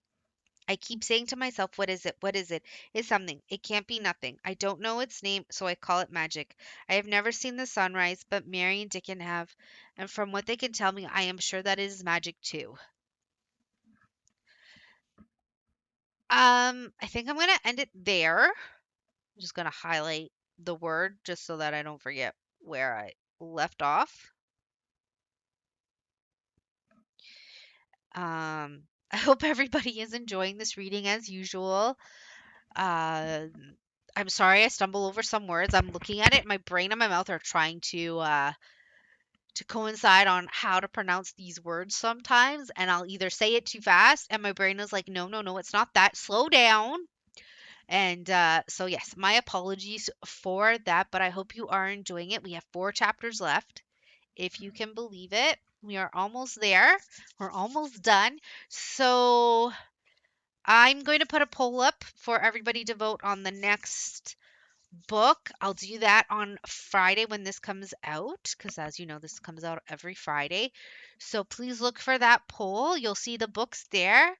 I keep saying to myself, what is it? What is it? It's something. It can't be nothing. I don't know its name, so I call it magic. I have never seen the sunrise, but Mary and Dickon have, and from what they can tell me, I am sure that it is magic too. I think I'm gonna end it there. I'm just gonna highlight the word just so that I don't forget where I left off. Um, I hope everybody is enjoying this reading as usual. Uh, I'm sorry I stumble over some words. I'm looking at it. My brain and my mouth are trying to coincide on how to pronounce these words sometimes, and I'll either say it too fast, and my brain is like, no, no, no, it's not that. Slow down. And so yes, my apologies for that, but I hope you are enjoying it. We have 4 chapters left, if you can believe it. We are almost there. We're almost done. So I'm going to put a poll up for everybody to vote on the next book. I'll do that on Friday when this comes out, because as you know, this comes out every Friday. So please look for that poll. You'll see the books there.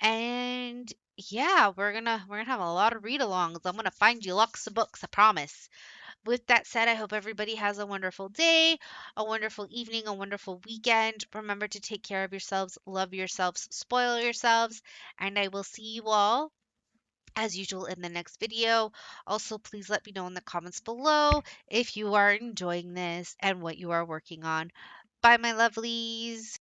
And yeah, we're gonna have a lot of read-alongs. I'm gonna find you lots of books, I promise. With that said, I hope everybody has a wonderful day, a wonderful evening, a wonderful weekend. Remember to take care of yourselves, love yourselves, spoil yourselves, and I will see you all as usual in the next video. Also, please let me know in the comments below if you are enjoying this and what you are working on. Bye, my lovelies.